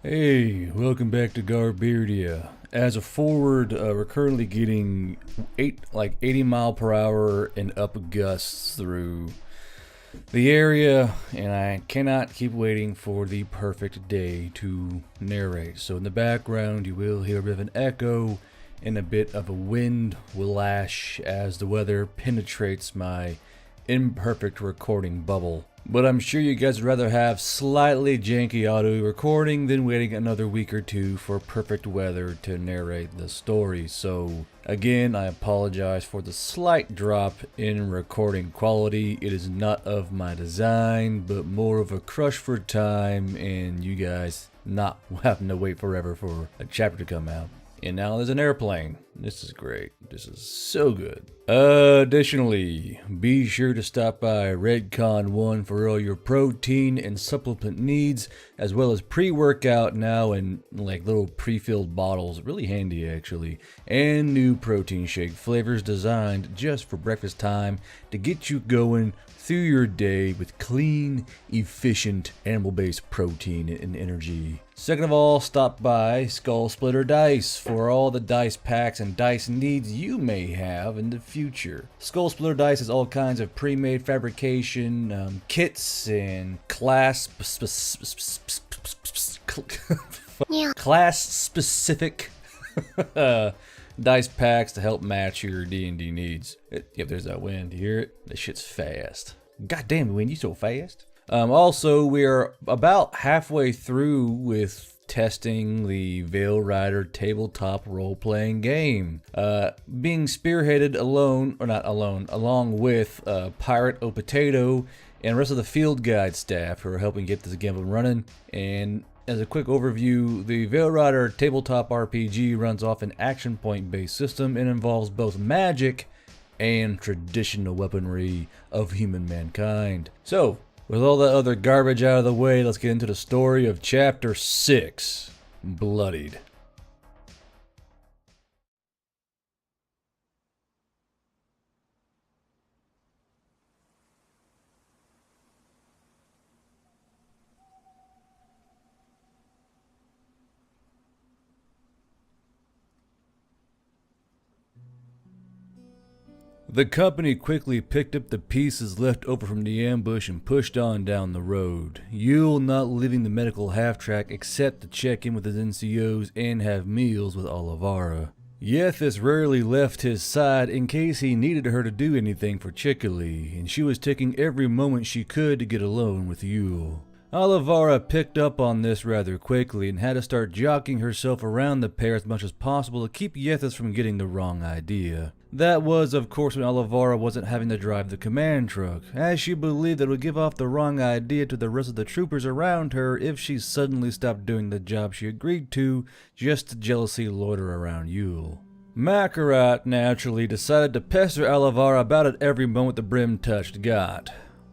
Hey, welcome back to Garbeardia. As a forward, we're currently getting 80 mile per hour and up gusts through the area, and I cannot keep waiting for the perfect day to narrate. So in the background, you will hear a bit of an echo, and a bit of a wind will lash as the weather penetrates my imperfect recording bubble. But I'm sure you guys would rather have slightly janky audio recording than waiting another week or two for perfect weather to narrate the story. So again, I apologize for the slight drop in recording quality. It is not of my design, but more of a crush for time and you guys not having to wait forever for a chapter to come out. And now there's an airplane. This is great. This is so good. Additionally, be sure to stop by Redcon 1 for all your protein and supplement needs, as well as pre-workout now in like little pre-filled bottles. Really handy actually. And new protein shake flavors designed just for breakfast time to get you going through your day with clean, efficient, animal-based protein and energy. Second of all, stop by Skull Splitter Dice for all the dice packs and dice needs you may have in the future. Skull Splitter Dice has all kinds of pre-made fabrication kits and class-specific dice packs to help match your D&D needs. Yep, there's that wind. You hear it? This shit's fast. God damn it, wind, you so fast. Also, we are about halfway through with testing the Veil Rider tabletop role-playing game. Being spearheaded along with Pirate O Potato and the rest of the field guide staff who are helping get this game up and running. And as a quick overview, the Veil Rider tabletop RPG runs off an action point-based system and involves both magic and traditional weaponry of human mankind. So, with all that other garbage out of the way, let's get into the story of Chapter 6, Bloodied. The company quickly picked up the pieces left over from the ambush and pushed on down the road. Yule not leaving the medical half-track except to check in with his NCOs and have meals with Olivara. Yethis rarely left his side in case he needed her to do anything for Chickley, and she was taking every moment she could to get alone with Yule. Olivara picked up on this rather quickly and had to start jockeying herself around the pair as much as possible to keep Yethis from getting the wrong idea. That was, of course, when Olivara wasn't having to drive the command truck, as she believed that it would give off the wrong idea to the rest of the troopers around her if she suddenly stopped doing the job she agreed to, just to jealously loiter around Yule. Makarat naturally decided to pester Olivara about it every moment the brim touched got.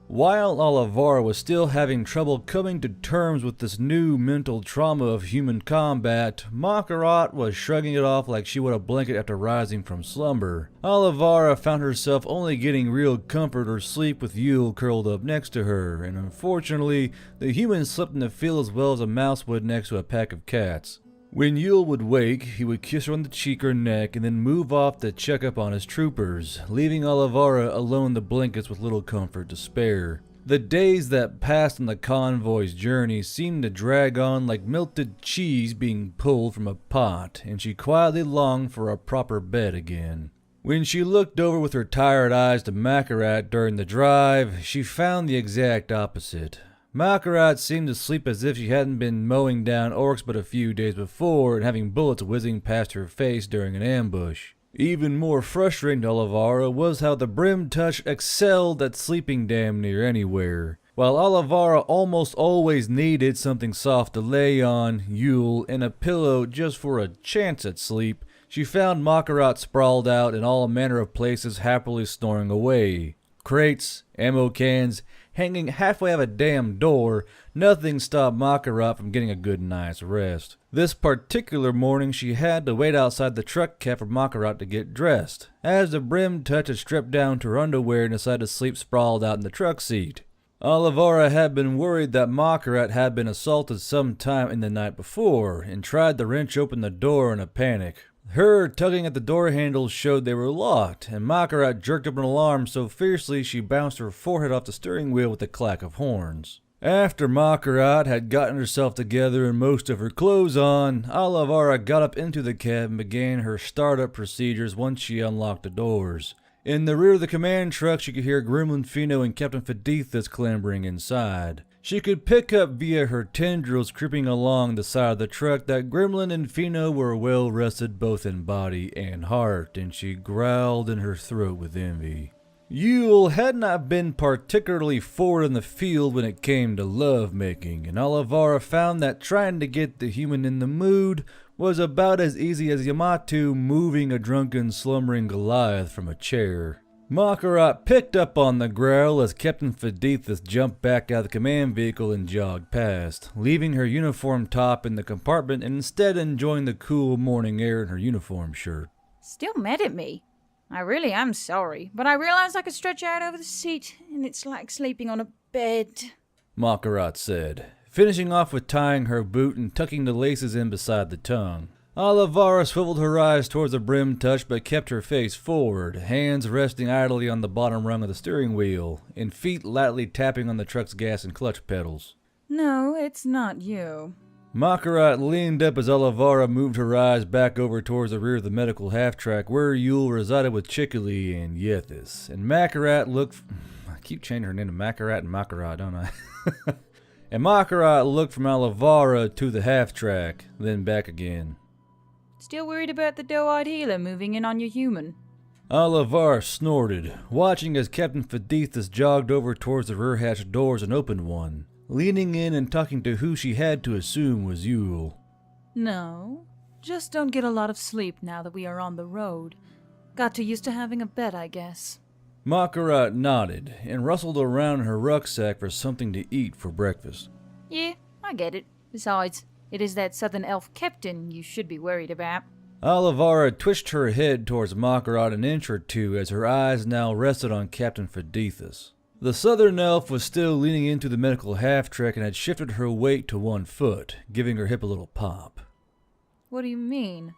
While Olivara was still having trouble coming to terms with this new mental trauma of human combat, Makarat was shrugging it off like she would a blanket after rising from slumber. Olivara found herself only getting real comfort or sleep with Yule curled up next to her, and unfortunately, the human slept in the field as well as a mouse would next to a pack of cats. When Yule would wake, he would kiss her on the cheek or neck and then move off to check up on his troopers, leaving Olivara alone in the blankets with little comfort to spare. The days that passed on the convoy's journey seemed to drag on like melted cheese being pulled from a pot, and she quietly longed for a proper bed again. When she looked over with her tired eyes to Makarat during the drive, she found the exact opposite. Makarat seemed to sleep as if she hadn't been mowing down orcs but a few days before and having bullets whizzing past her face during an ambush. Even more frustrating to Olivara was how the Brim Touch excelled at sleeping damn near anywhere. While Olivara almost always needed something soft to lay on, Yule, and a pillow just for a chance at sleep, she found Makarat sprawled out in all manner of places happily snoring away. Crates, ammo cans, hanging halfway out of a damn door, nothing stopped Makarat from getting a good night's rest. This particular morning she had to wait outside the truck cab for Makarat to get dressed, as the Brim Touch had stripped down to her underwear and decided to sleep sprawled out in the truck seat. Olivara had been worried that Makarat had been assaulted sometime in the night before, and tried to wrench open the door in a panic. Her tugging at the door handles showed they were locked, and Makarat jerked up an alarm so fiercely she bounced her forehead off the steering wheel with a clack of horns. After Makarat had gotten herself together and most of her clothes on, Olivara got up into the cab and began her startup procedures once she unlocked the doors. In the rear of the command truck, she could hear Gremlin Fino and Captain Fedithas clambering inside. She could pick up via her tendrils creeping along the side of the truck that Gremlin and Fino were well rested both in body and heart, and she growled in her throat with envy. Yule had not been particularly forward in the field when it came to love-making, and Olivara found that trying to get the human in the mood was about as easy as Yamato moving a drunken, slumbering Goliath from a chair. Makarat picked up on the growl as Captain Fedithas jumped back out of the command vehicle and jogged past, leaving her uniform top in the compartment and instead enjoying the cool morning air in her uniform shirt. Still mad at me? I really am sorry, but I realized I could stretch out over the seat, and it's like sleeping on a bed, Makarat said, finishing off with tying her boot and tucking the laces in beside the tongue. Olivara swiveled her eyes towards the brim touch but kept her face forward, hands resting idly on the bottom rung of the steering wheel, and feet lightly tapping on the truck's gas and clutch pedals. No, it's not you. Makarat leaned up as Olivara moved her eyes back over towards the rear of the medical half-track where Yule resided with Chikali and Yethis, and Makarat looked... I keep changing her name to Makarat and Makarat, don't I? And Makarat looked from Olivara to the half-track, then back again. Still worried about the doe-eyed healer moving in on your human? Olivara snorted, watching as Captain Fedithas jogged over towards the rear hatch doors and opened one, leaning in and talking to who she had to assume was Yule. No, just don't get a lot of sleep now that we are on the road. Got too used to having a bed, I guess. Makarat nodded and rustled around her rucksack for something to eat for breakfast. Yeah, I get it. Besides, it is that southern elf captain you should be worried about. Olivara twitched her head towards Makarat an inch or two as her eyes now rested on Captain Fedithas. The southern elf was still leaning into the medical half-track and had shifted her weight to one foot, giving her hip a little pop. What do you mean?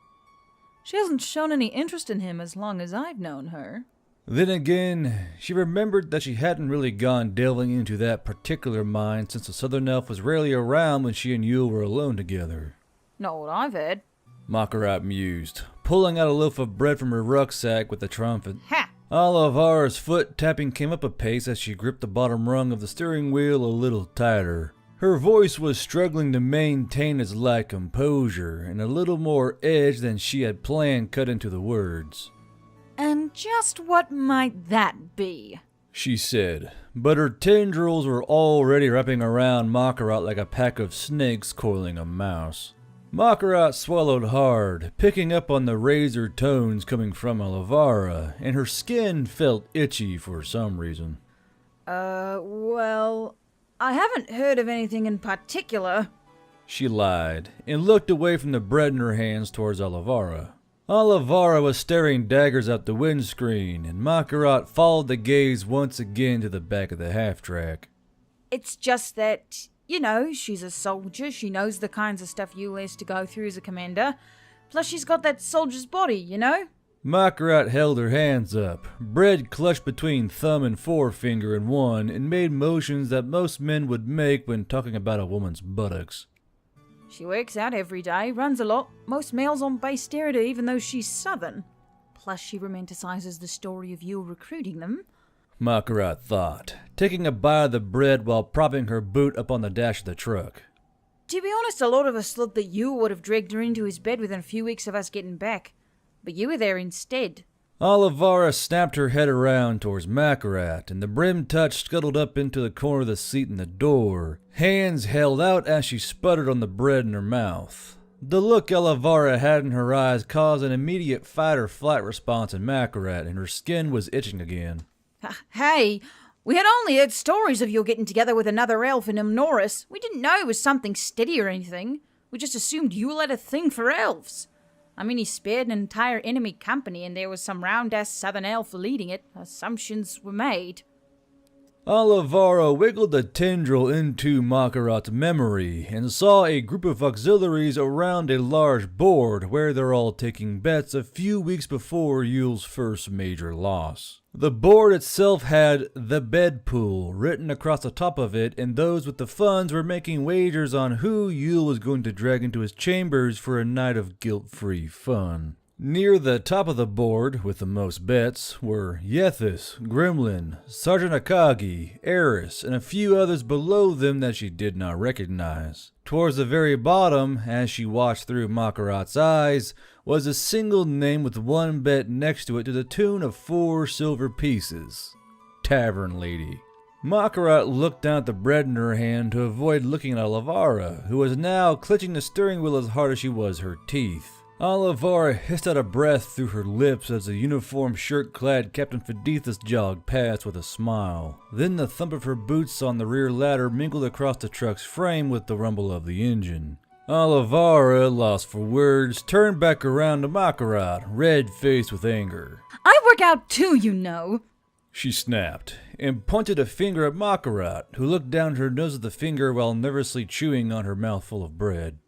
She hasn't shown any interest in him as long as I've known her. Then again, she remembered that she hadn't really gone delving into that particular mine since the southern elf was rarely around when she and Yule were alone together. Not what I've heard. Makarat mused, pulling out a loaf of bread from her rucksack with a triumphant Ha! Olivara's foot tapping came up a pace as she gripped the bottom rung of the steering wheel a little tighter. Her voice was struggling to maintain its light composure, and a little more edge than she had planned cut into the words. And just what might that be? She said, but her tendrils were already wrapping around Makarat like a pack of snakes coiling a mouse. Makarat swallowed hard, picking up on the razor tones coming from Olivara, and her skin felt itchy for some reason. Well, I haven't heard of anything in particular. She lied, and looked away from the bread in her hands towards Olivara. Olivara was staring daggers out the windscreen, and Makarat followed the gaze once again to the back of the half-track. It's just that, you know, she's a soldier, she knows the kinds of stuff Yule has to go through as a commander. Plus she's got that soldier's body, you know? Makarat held her hands up, bread clutched between thumb and forefinger in one, and made motions that most men would make when talking about a woman's buttocks. She works out every day, runs a lot. Most males on base stare at her even though she's southern. Plus she romanticizes the story of Yule recruiting them. Makarat thought, taking a bite of the bread while propping her boot up on the dash of the truck. To be honest, a lot of us thought that Yule would have dragged her into his bed within a few weeks of us getting back. But you were there instead. Olivara snapped her head around towards Makarat, and the brim touch scuttled up into the corner of the seat in the door, hands held out as she sputtered on the bread in her mouth. The look Olivara had in her eyes caused an immediate fight-or-flight response in Makarat, and her skin was itching again. Hey, we had only heard stories of you getting together with another elf in Norris. We didn't know it was something steady or anything. We just assumed you had a thing for elves. I mean, he spared an entire enemy company and there was some round-ass southern elf leading it. Assumptions were made. Olivara wiggled the tendril into Makarat's memory and saw a group of auxiliaries around a large board where they're all taking bets a few weeks before Yule's first major loss. The board itself had "The Bed Pool" written across the top of it, and those with the funds were making wagers on who Yule was going to drag into his chambers for a night of guilt-free fun. Near the top of the board, with the most bets, were Yethis, Gremlin, Sergeant Akagi, Eris, and a few others below them that she did not recognize. Towards the very bottom, as she watched through Makarat's eyes, was a single name with one bet next to it to the tune of 4 silver pieces. Tavern Lady. Makarat looked down at the bread in her hand to avoid looking at Olivara, who was now clutching the steering wheel as hard as she was her teeth. Olivara hissed out a breath through her lips as the uniformed, shirt-clad Captain Fedithus jogged past with a smile. Then the thump of her boots on the rear ladder mingled across the truck's frame with the rumble of the engine. Olivara, lost for words, turned back around to Makarat, red-faced with anger. I work out too, you know, she snapped, and pointed a finger at Makarat, who looked down her nose at the finger while nervously chewing on her mouthful of bread.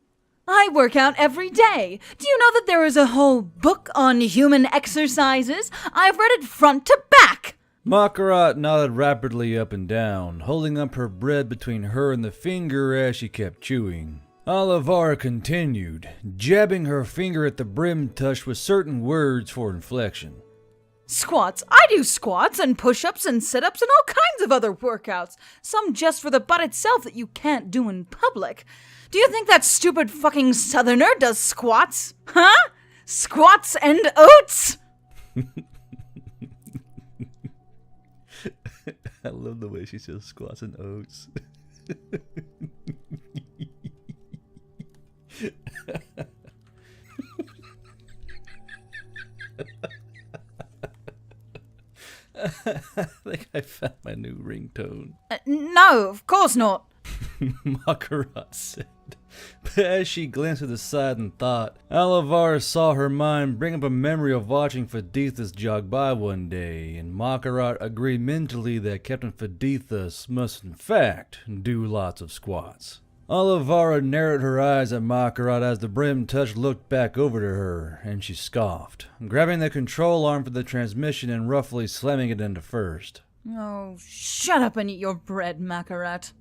I work out every day. Do you know that there is a whole book on human exercises? I've read it front to back. Makarat nodded rapidly up and down, holding up her bread between her and the finger as she kept chewing. Olivara continued, jabbing her finger at the brim touched with certain words for inflection. Squats. I do squats and push-ups and sit-ups and all kinds of other workouts. Some just for the butt itself that you can't do in public. Do you think that stupid fucking southerner does squats? Huh? Squats and oats? I love the way she says squats and oats. I think I found my new ringtone. No, of course not. Makarat said. But as she glanced to the side and thought, Olivara saw her mind bring up a memory of watching Fedithus jog by one day, and Makarat agreed mentally that Captain Fedithus must in fact do lots of squats. Olivara narrowed her eyes at Makarat as the brim touch looked back over to her, and she scoffed, grabbing the control arm for the transmission and roughly slamming it into first. Oh, shut up and eat your bread, Makarat,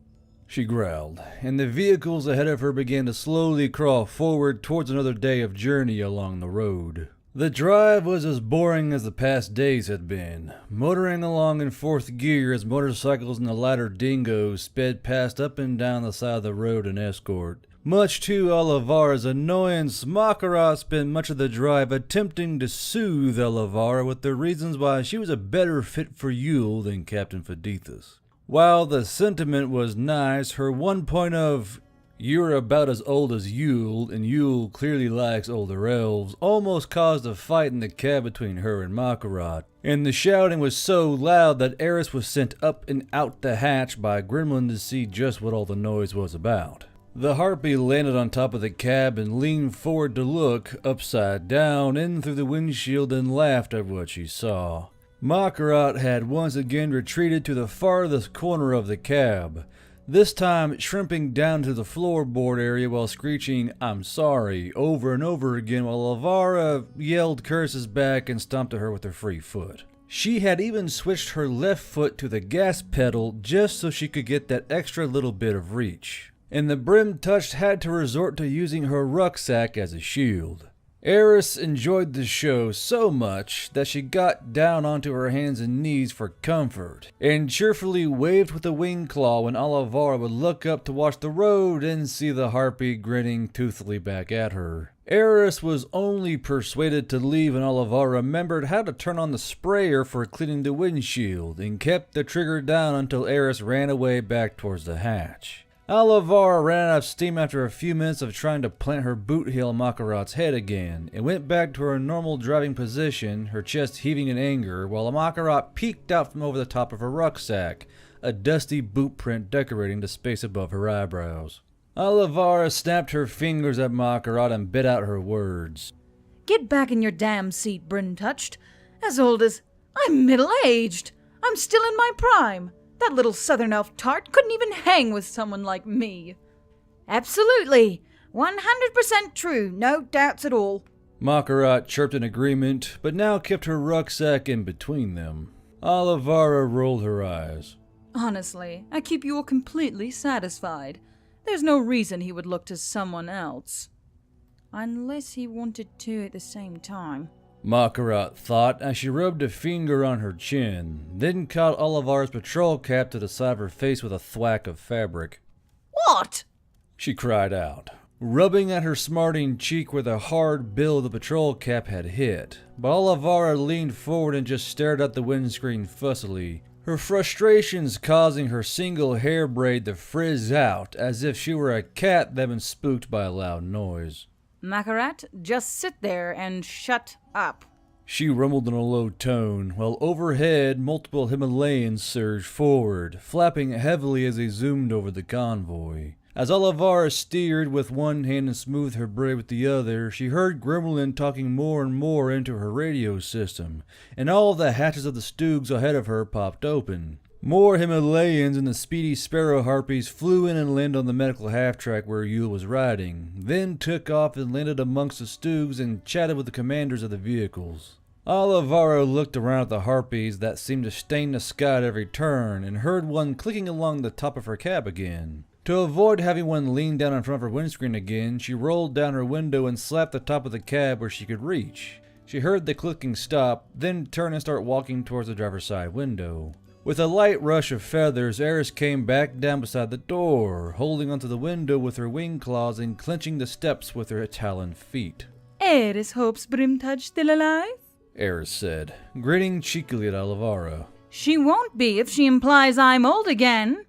she growled, and the vehicles ahead of her began to slowly crawl forward towards another day of journey along the road. The drive was as boring as the past days had been, motoring along in fourth gear as motorcycles and the lighter dingoes sped past up and down the side of the road in escort. Much to Olivara's annoyance, Makarat spent much of the drive attempting to soothe Olivara with the reasons why she was a better fit for Yule than Captain Fedithus. While the sentiment was nice, her one point of, "You're about as old as Yule, and Yule clearly likes older elves," almost caused a fight in the cab between her and Makarat, and the shouting was so loud that Eris was sent up and out the hatch by Gremlin to see just what all the noise was about. The harpy landed on top of the cab and leaned forward to look, upside down, in through the windshield and laughed at what she saw. Makarat had once again retreated to the farthest corner of the cab, this time shrimping down to the floorboard area while screeching, "I'm sorry," over and over again while Olivara yelled curses back and stomped at her with her free foot. She had even switched her left foot to the gas pedal just so she could get that extra little bit of reach. And the brim touched had to resort to using her rucksack as a shield. Eris enjoyed the show so much that she got down onto her hands and knees for comfort, and cheerfully waved with a wing claw when Olivara would look up to watch the road and see the harpy grinning toothily back at her. Eris was only persuaded to leave when Olivara remembered how to turn on the sprayer for cleaning the windshield, and kept the trigger down until Eris ran away back towards the hatch. Olivara ran out of steam after a few minutes of trying to plant her boot heel on Makarat's head again, and went back to her normal driving position, her chest heaving in anger, while Makarat peeked out from over the top of her rucksack, a dusty boot print decorating the space above her eyebrows. Olivara snapped her fingers at Makarat and bit out her words. Get back in your damn seat, Bryn touched. As old as... I'm middle-aged. I'm still in my prime. That little southern elf tart couldn't even hang with someone like me. Absolutely. 100% true. No doubts at all. Makarat chirped in agreement, but now kept her rucksack in between them. Olivara rolled her eyes. Honestly, I keep you all completely satisfied. There's no reason he would look to someone else. Unless he wanted to at the same time. Makarat thought as she rubbed a finger on her chin, then caught Olivara's patrol cap to the side of her face with a thwack of fabric. What? She cried out, rubbing at her smarting cheek where the hard bill of the patrol cap had hit. But Olivara leaned forward and just stared at the windscreen fussily, her frustrations causing her single hair braid to frizz out as if she were a cat that had been spooked by a loud noise. Makarat, just sit there and shut up. She rumbled in a low tone, while overhead multiple Himalayans surged forward, flapping heavily as they zoomed over the convoy. As Olivara steered with one hand and smoothed her braid with the other, she heard Gremlin talking more and more into her radio system, and all the hatches of the Stoogs ahead of her popped open. More Himalayans and the speedy sparrow harpies flew in and landed on the medical half-track where Yule was riding, then took off and landed amongst the Stoogs and chatted with the commanders of the vehicles. Olivara looked around at the harpies that seemed to stain the sky at every turn, and heard one clicking along the top of her cab again. To avoid having one lean down in front of her windscreen again, she rolled down her window and slapped the top of the cab where she could reach. She heard the clicking stop, then turn and start walking towards the driver's side window. With a light rush of feathers, Eris came back down beside the door, holding onto the window with her wing claws and clenching the steps with her taloned feet. Eris hopes Brimtouch still alive? Eris said, grinning cheekily at Olivara. She won't be if she implies I'm old again.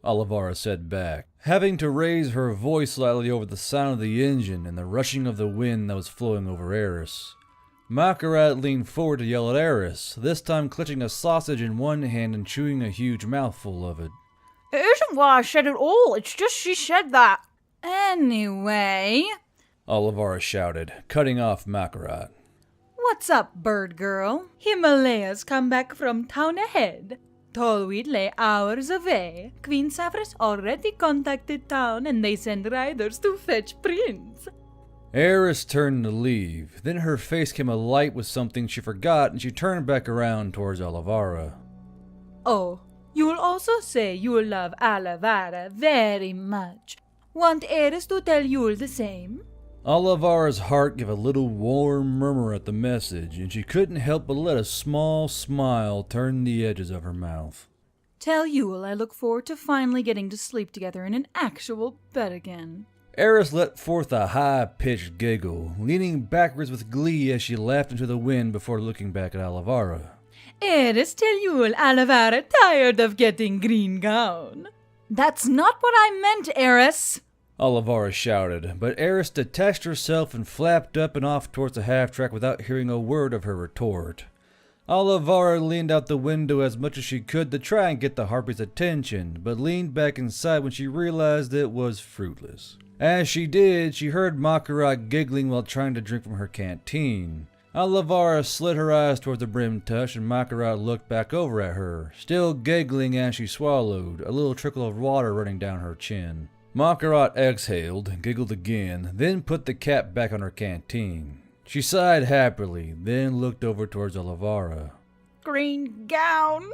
Olivara said back, having to raise her voice slightly over the sound of the engine and the rushing of the wind that was flowing over Eris. Makarat leaned forward to yell at Eris, this time clutching a sausage in one hand and chewing a huge mouthful of it. It isn't why I said it all, it's just she said that. Anyway, Olivara shouted, cutting off Makarat. What's up, bird girl? Himalayas come back from town ahead. Tallwheat lay hours away. Queen Saphir's already contacted town and they send riders to fetch Prince. Eris turned to leave, then her face came alight with something she forgot and she turned back around towards Olivara. Oh, you will also say you will love Olivara very much. Want Eris to tell you the same? Olivara's heart gave a little warm murmur at the message, and she couldn't help but let a small smile turn the edges of her mouth. Tell Yule I look forward to finally getting to sleep together in an actual bed again. Eris let forth a high-pitched giggle, leaning backwards with glee as she laughed into the wind before looking back at Olivara. Eris, tell Yule Olivara tired of getting green gown. That's not what I meant, Eris. Olivara shouted, but Eris detached herself and flapped up and off towards the half-track without hearing a word of her retort. Olivara leaned out the window as much as she could to try and get the harpy's attention, but leaned back inside when she realized it was fruitless. As she did, she heard Makarat giggling while trying to drink from her canteen. Olivara slid her eyes towards the Brimtouch and Makarat looked back over at her, still giggling as she swallowed, a little trickle of water running down her chin. Makarat exhaled, giggled again, then put the cap back on her canteen. She sighed happily, then looked over towards Olivara. Green gown,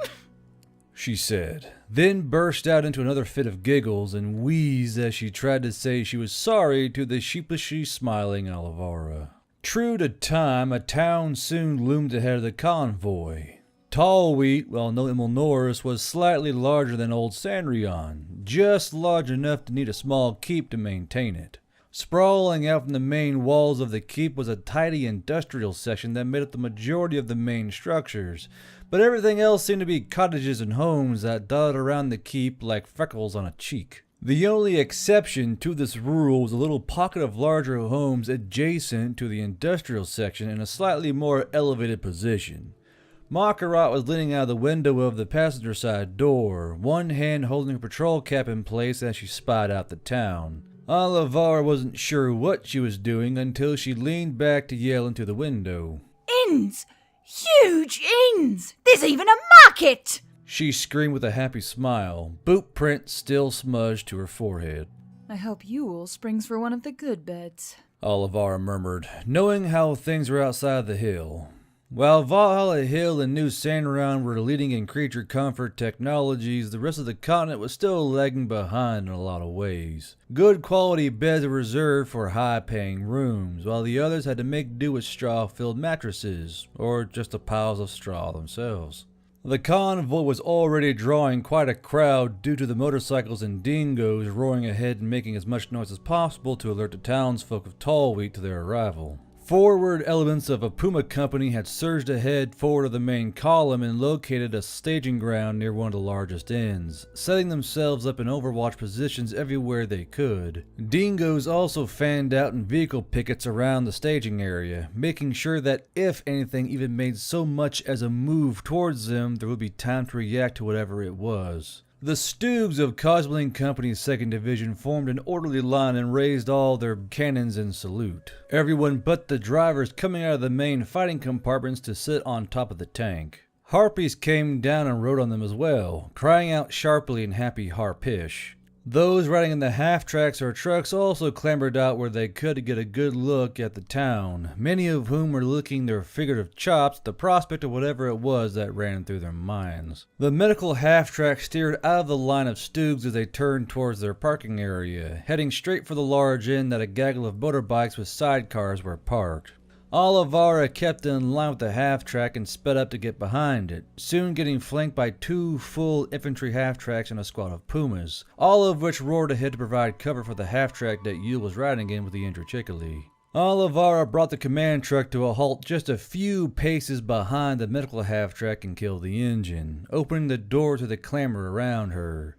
she said, then burst out into another fit of giggles and wheezed as she tried to say she was sorry to the sheepishly smiling Olivara. True to time, a town soon loomed ahead of the convoy. Tallwheat, while no Norris, was slightly larger than Old Sandrion, just large enough to need a small keep to maintain it. Sprawling out from the main walls of the keep was a tidy industrial section that made up the majority of the main structures, but everything else seemed to be cottages and homes that dotted around the keep like freckles on a cheek. The only exception to this rule was a little pocket of larger homes adjacent to the industrial section in a slightly more elevated position. Makarat was leaning out of the window of the passenger side door, one hand holding her patrol cap in place as she spied out the town. Olivara wasn't sure what she was doing until she leaned back to yell into the window. Inns! Huge inns! There's even a market! she screamed with a happy smile, boot print still smudged to her forehead. I hope Yule springs for one of the good beds, Olivara murmured, knowing how things were outside the hill. While Valhalla Hill and New Sandaround were leading in creature comfort technologies, the rest of the continent was still lagging behind in a lot of ways. Good quality beds were reserved for high-paying rooms, while the others had to make do with straw-filled mattresses, or just the piles of straw themselves. The convoy was already drawing quite a crowd due to the motorcycles and dingoes roaring ahead and making as much noise as possible to alert the townsfolk of Tallwheat to their arrival. Forward elements of a Puma company had surged ahead forward of the main column and located a staging ground near one of the largest inns, setting themselves up in overwatch positions everywhere they could. Dingoes also fanned out in vehicle pickets around the staging area, making sure that if anything even made so much as a move towards them, there would be time to react to whatever it was. The Stoogs of Cosbling Company's 2nd Division formed an orderly line and raised all their cannons in salute. Everyone but the drivers coming out of the main fighting compartments to sit on top of the tank. Harpies came down and rode on them as well, crying out sharply in happy harpish. Those riding in the half-tracks or trucks also clambered out where they could to get a good look at the town, many of whom were licking their figurative chops at the prospect of whatever it was that ran through their minds. The medical half-track steered out of the line of Stoogs as they turned towards their parking area, heading straight for the large inn that a gaggle of motorbikes with sidecars were parked. Olivara kept in line with the half-track and sped up to get behind it, soon getting flanked by 2 full infantry half-tracks and a squad of Pumas, all of which roared ahead to provide cover for the half-track that Yule was riding in with the injured Chickalee. Olivara brought the command truck to a halt just a few paces behind the medical half-track and killed the engine, opening the door to the clamor around her.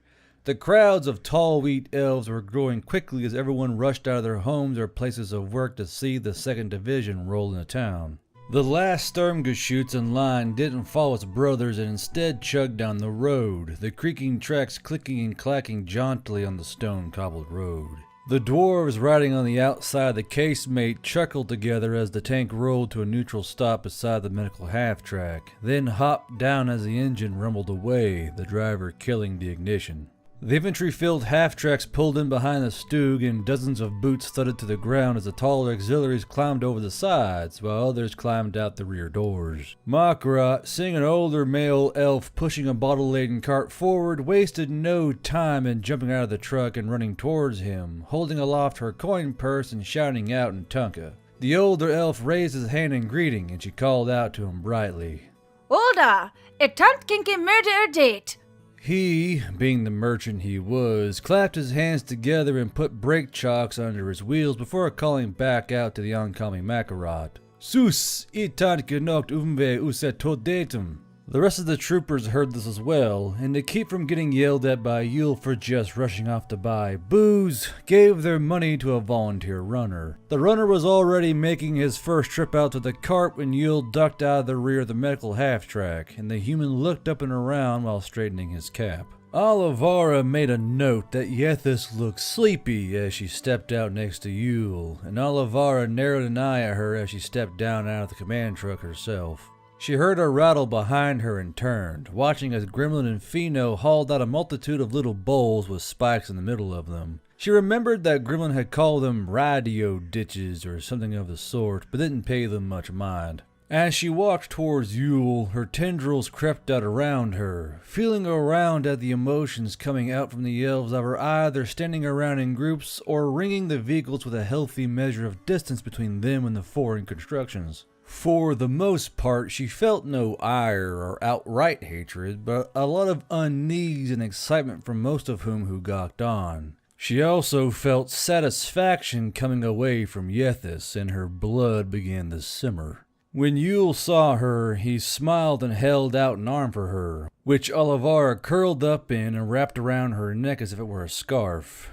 The crowds of Tallwheat elves were growing quickly as everyone rushed out of their homes or places of work to see the 2nd Division roll into town. The last Sturmgeschütz in line didn't follow its brothers and instead chugged down the road, the creaking tracks clicking and clacking jauntily on the stone-cobbled road. The dwarves riding on the outside of the casemate chuckled together as the tank rolled to a neutral stop beside the medical half-track, then hopped down as the engine rumbled away, the driver killing the ignition. The infantry-filled half-tracks pulled in behind the Stoog and dozens of boots thudded to the ground as the taller auxiliaries climbed over the sides, while others climbed out the rear doors. Makarat, seeing an older male elf pushing a bottle-laden cart forward, wasted no time in jumping out of the truck and running towards him, holding aloft her coin purse and shouting out in Tunka. The older elf raised his hand in greeting, and she called out to him brightly. Olda, et tant kinke murder date. He, being the merchant he was, clapped his hands together and put brake chocks under his wheels before calling back out to the oncoming Makarat. Sus, itant genocht umve uset tot datum. The rest of the troopers heard this as well, and to keep from getting yelled at by Yule for just rushing off to buy booze, gave their money to a volunteer runner. The runner was already making his first trip out to the cart when Yule ducked out of the rear of the medical half-track, and the human looked up and around while straightening his cap. Olivara made a note that Yethis looked sleepy as she stepped out next to Yule, and Olivara narrowed an eye at her as she stepped down out of the command truck herself. She heard a rattle behind her and turned, watching as Gremlin and Fino hauled out a multitude of little bowls with spikes in the middle of them. She remembered that Gremlin had called them radio ditches or something of the sort, but didn't pay them much mind. As she walked towards Yule, her tendrils crept out around her, feeling around at the emotions coming out from the elves that were either standing around in groups or ringing the vehicles with a healthy measure of distance between them and the foreign constructions. For the most part, she felt no ire or outright hatred, but a lot of unease and excitement from most of whom who gawked on. She also felt satisfaction coming away from Yethis, and her blood began to simmer. When Yule saw her, he smiled and held out an arm for her, which Olivara curled up in and wrapped around her neck as if it were a scarf.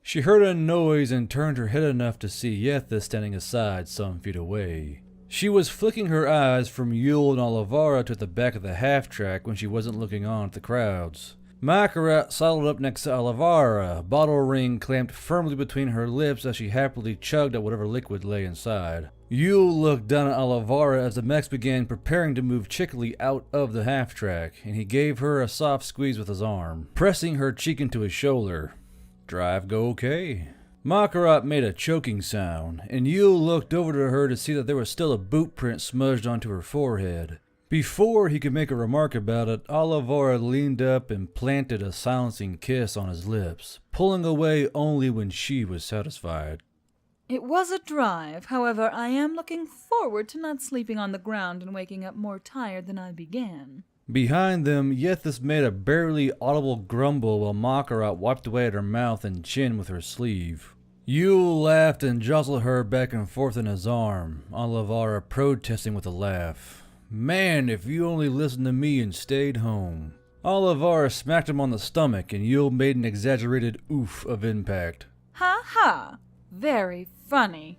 She heard a noise and turned her head enough to see Yethis standing aside some feet away. She was flicking her eyes from Yule and Olivara to the back of the half-track when she wasn't looking on at the crowds. Makarat sidled up next to Olivara, bottle ring clamped firmly between her lips as she happily chugged at whatever liquid lay inside. Yule looked down at Olivara as the mechs began preparing to move chickily out of the half-track, and he gave her a soft squeeze with his arm, pressing her cheek into his shoulder. Drive go okay? Makarat made a choking sound, and Yule looked over to her to see that there was still a boot print smudged onto her forehead. Before he could make a remark about it, Olivara leaned up and planted a silencing kiss on his lips, pulling away only when she was satisfied. It was a drive, however, I am looking forward to not sleeping on the ground and waking up more tired than I began. Behind them, Yethis made a barely audible grumble while Makarat wiped away at her mouth and chin with her sleeve. Yule laughed and jostled her back and forth in his arm, Olivara protesting with a laugh. Man, if you only listened to me and stayed home. Olivara smacked him on the stomach and Yule made an exaggerated oof of impact. Ha ha! Very funny.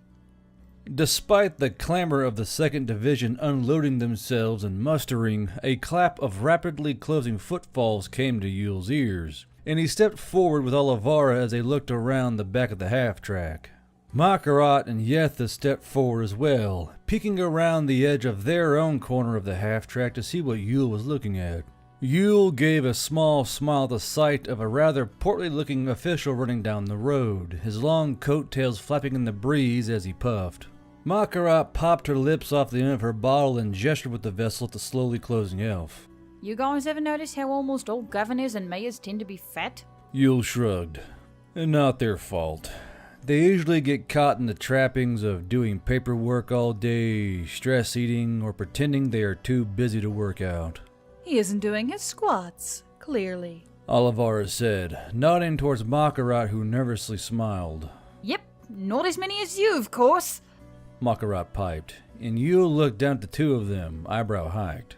Despite the clamor of the 2nd Division unloading themselves and mustering, a clap of rapidly closing footfalls came to Yule's ears, and he stepped forward with Olivara as they looked around the back of the half-track. Makarat and Yethis stepped forward as well, peeking around the edge of their own corner of the half-track to see what Yule was looking at. Yule gave a small smile at the sight of a rather portly-looking official running down the road, his long coattails flapping in the breeze as he puffed. Makarat popped her lips off the end of her bottle and gestured with the vessel at the slowly closing elf. You guys ever notice how almost all governors and mayors tend to be fat? Yule shrugged. Not their fault. They usually get caught in the trappings of doing paperwork all day, stress eating, or pretending they are too busy to work out. He isn't doing his squats, clearly. Olivara said, nodding towards Makarat, who nervously smiled. Yep, not as many as you, of course. Makarat piped, and Yule looked down at the two of them, eyebrow hiked.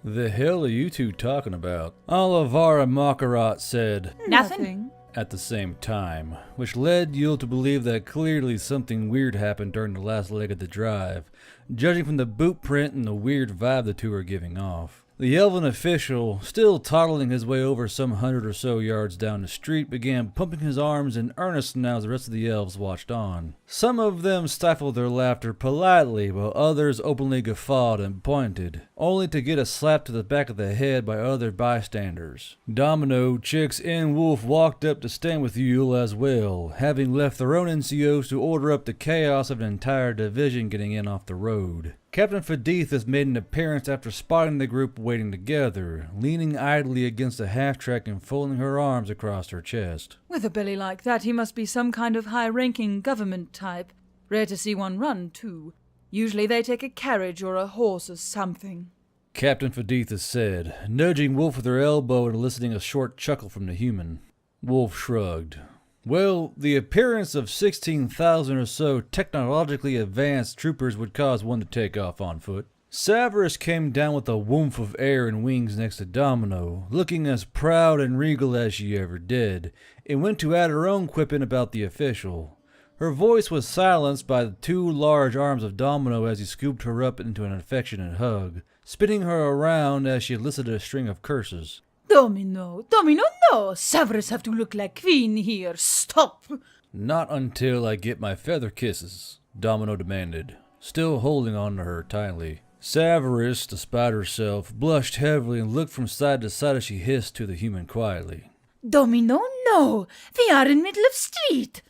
The hell are you two talking about? Olivara and Makarat said, Nothing. At the same time, which led Yule to believe that clearly something weird happened during the last leg of the drive, judging from the boot print and the weird vibe the two were giving off. The elven official, still toddling his way over some 100 or so yards down the street, began pumping his arms in earnest now as the rest of the elves watched on. Some of them stifled their laughter politely, while others openly guffawed and pointed, only to get a slap to the back of the head by other bystanders. Domino, Chicks, and Wolf walked up to stand with Yule as well, having left their own NCOs to order up the chaos of an entire division getting in off the road. Captain Fadithus made an appearance after spotting the group waiting together, leaning idly against the half-track and folding her arms across her chest. With a belly like that, he must be some kind of high-ranking government type. Rare to see one run, too. Usually they take a carriage or a horse or something. Captain Fadithus said, nudging Wolf with her elbow and eliciting a short chuckle from the human. Wolf shrugged. Well, the appearance of 16,000 or so technologically advanced troopers would cause one to take off on foot. Severus came down with a woof of air and wings next to Domino, looking as proud and regal as she ever did, and went to add her own quip in about the official. Her voice was silenced by the two large arms of Domino as he scooped her up into an affectionate hug, spinning her around as she elicited a string of curses. Domino, no! Severus have to look like Queen here. Stop! Not until I get my feather kisses, Domino demanded, still holding on to her tightly. Severus, despite herself, blushed heavily and looked from side to side as she hissed to the human quietly. Domino, no! We are in middle of street!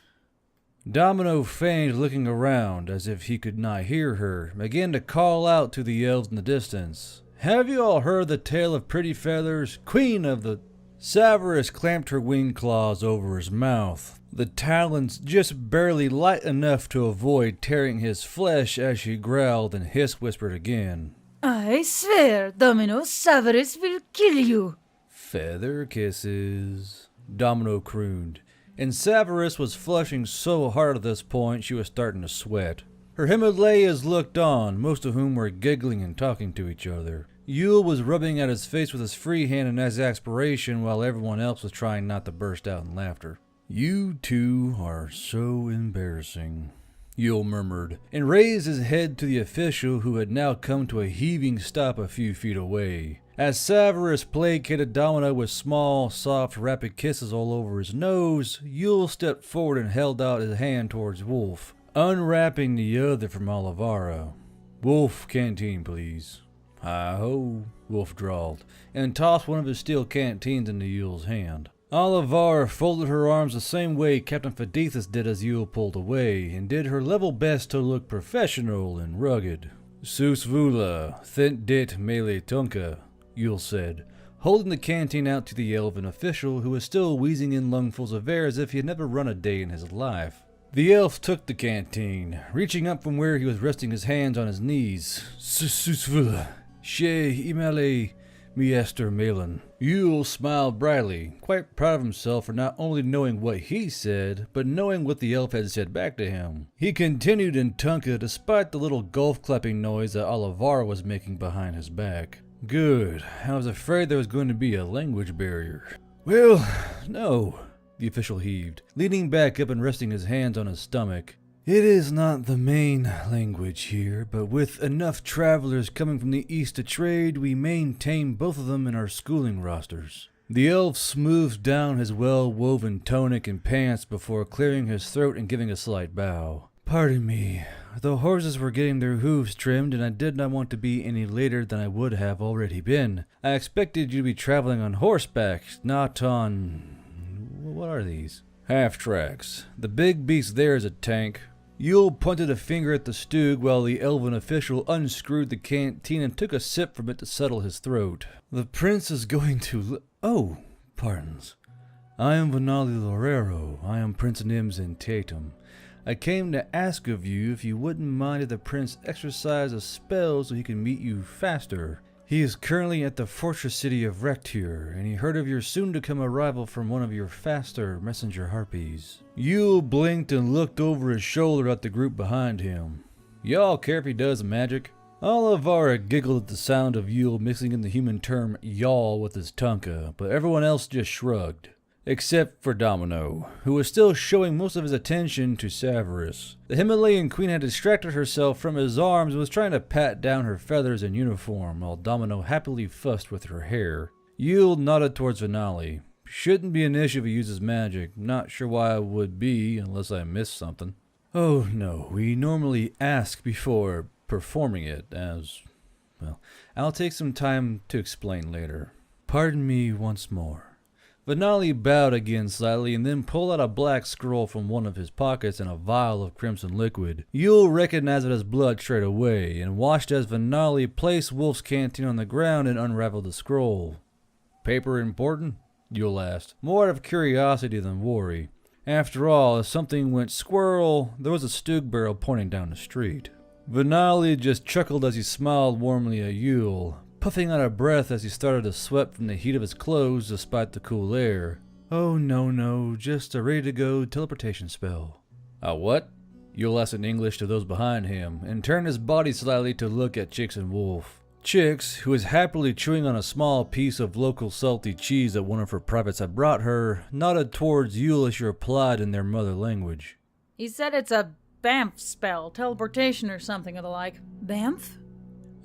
Domino feigned looking around as if he could not hear her, began to call out to the elves in the distance. Have you all heard the tale of Pretty Feathers, Queen of the... Severus clamped her wing claws over his mouth, the talons just barely light enough to avoid tearing his flesh as she growled and whispered again. I swear, Domino, Severus will kill you. Feather kisses, Domino crooned, and Severus was flushing so hard at this point she was starting to sweat. Her Himalayas looked on, most of whom were giggling and talking to each other. Yule was rubbing at his face with his free hand in exasperation while everyone else was trying not to burst out in laughter. You two are so embarrassing, Yule murmured, and raised his head to the official who had now come to a heaving stop a few feet away. As Severus placated Domino with small, soft, rapid kisses all over his nose, Yule stepped forward and held out his hand towards Wolf. unwrapping the other from Olivara. "Wolf canteen, please." "Hi-ho," Wolf drawled, and tossed one of his steel canteens into Yule's hand. Olivara folded her arms the same way Captain Fadithus did as Yule pulled away, and did her level best to look professional and rugged. "Sus vula, thent dit mele tunka," Yule said, holding the canteen out to the elven official, who was still wheezing in lungfuls of air as if he had never run a day in his life. The elf took the canteen, reaching up from where he was resting his hands on his knees. "Sus vula, she imale miester melon." Yule smiled brightly, quite proud of himself for not only knowing what he said, but knowing what the elf had said back to him. He continued in Tunka despite the little golf-clapping noise that Olivara was making behind his back. "Good. I was afraid there was going to be a language barrier." "Well, no," the official heaved, leaning back up and resting his hands on his stomach. "It is not the main language here, but with enough travelers coming from the east to trade, we maintain both of them in our schooling rosters." The elf smoothed down his well-woven tunic and pants before clearing his throat and giving a slight bow. "Pardon me. The horses were getting their hooves trimmed, and I did not want to be any later than I would have already been. I expected you to be traveling on horseback, not on... what are these?" "Half-tracks. The big beast there is a tank." Yule pointed a finger at the stug while the elven official unscrewed the canteen and took a sip from it to settle his throat. "The prince is going to... oh, pardons. I am Venali Lorero. I am Prince Nim's in Tatum. I came to ask of you if you wouldn't mind if the prince exercised a spell so he can meet you faster. He is currently at the fortress city of Rectur, and he heard of your soon-to-come arrival from one of your faster messenger harpies." Yule blinked and looked over his shoulder at the group behind him. "Y'all care if he does magic?" Olivara giggled at the sound of Yule mixing in the human term y'all with his tunka, but everyone else just shrugged. Except for Domino, who was still showing most of his attention to Severus. The Himalayan queen had distracted herself from his arms and was trying to pat down her feathers and uniform, while Domino happily fussed with her hair. Yule nodded towards Venali. "Shouldn't be an issue if he uses magic. Not sure why it would be, unless I missed something." "Oh no, we normally ask before performing it, as... well, I'll take some time to explain later. Pardon me once more." Venali bowed again slightly and then pulled out a black scroll from one of his pockets and a vial of crimson liquid. Yule recognized it as blood straight away and watched as Venali placed Wolf's canteen on the ground and unraveled the scroll. "Paper important?" Yule asked, more out of curiosity than worry. After all, if something went squirrel, there was a stug barrel pointing down the street. Venali just chuckled as he smiled warmly at Yule, puffing out a breath as he started to sweat from the heat of his clothes despite the cool air. "Oh, no, just a ready-to-go teleportation spell." "A what?" Yule asked in English to those behind him, and turned his body slightly to look at Chicks and Wolf. Chicks, who was happily chewing on a small piece of local salty cheese that one of her privates had brought her, nodded towards Yule as she replied in their mother language. He said it's a BAMF spell, teleportation or something of the like. Bamf?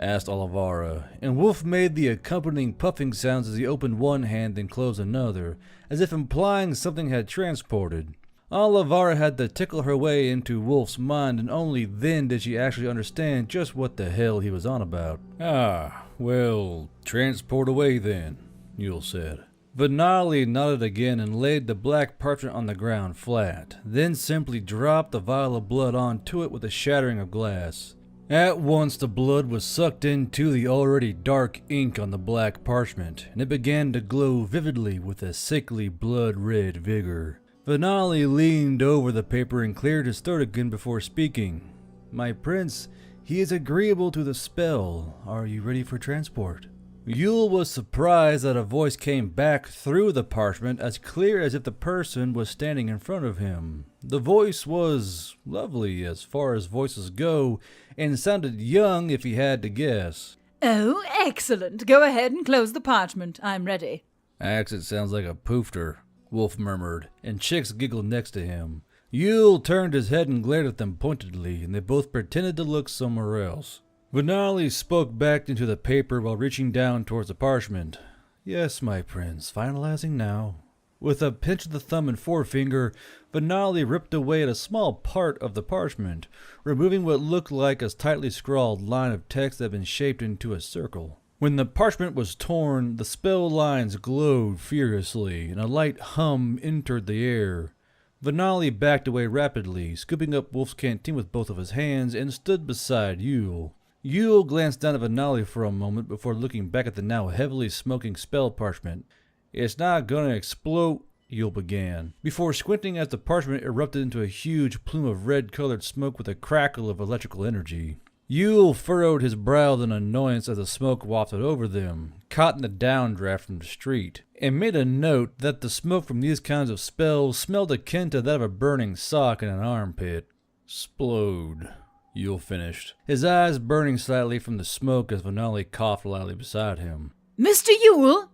Asked Olivara, and Wolf made the accompanying puffing sounds as he opened one hand and closed another, as if implying something had transported. Olivara had to tickle her way into Wolf's mind, and only then did she actually understand just what the hell he was on about. "Ah, well, transport away then," Yule said. Venali nodded again and laid the black parchment on the ground flat, then simply dropped the vial of blood onto it with a shattering of glass. At once the blood was sucked into the already dark ink on the black parchment, and it began to glow vividly with a sickly blood-red vigor. Venali leaned over the paper and cleared his throat again before speaking. "My prince, he is agreeable to the spell. Are you ready for transport?" Yule was surprised that a voice came back through the parchment as clear as if the person was standing in front of him. The voice was lovely as far as voices go, and sounded young if he had to guess. "Oh, excellent. Go ahead and close the parchment. I'm ready." "Accent sounds like a poofter," Wolf murmured, and Chicks giggled next to him. Yule turned his head and glared at them pointedly, and they both pretended to look somewhere else. Venali spoke back into the paper while reaching down towards the parchment. "Yes, my prince, finalizing now." With a pinch of the thumb and forefinger, Venali ripped away at a small part of the parchment, removing what looked like a tightly scrawled line of text that had been shaped into a circle. When the parchment was torn, the spell lines glowed furiously, and a light hum entered the air. Venali backed away rapidly, scooping up Wolf's canteen with both of his hands, and stood beside Yule. Yule glanced down at Venali for a moment before looking back at the now heavily smoking spell parchment. "It's not gonna explode," Yule began, before squinting as the parchment erupted into a huge plume of red-colored smoke with a crackle of electrical energy. Yule furrowed his brow in annoyance as the smoke wafted over them, caught in the downdraft from the street, and made a note that the smoke from these kinds of spells smelled akin to that of a burning sock in an armpit. "Splode," Yule finished, his eyes burning slightly from the smoke as Venali coughed loudly beside him. Mr. Yule!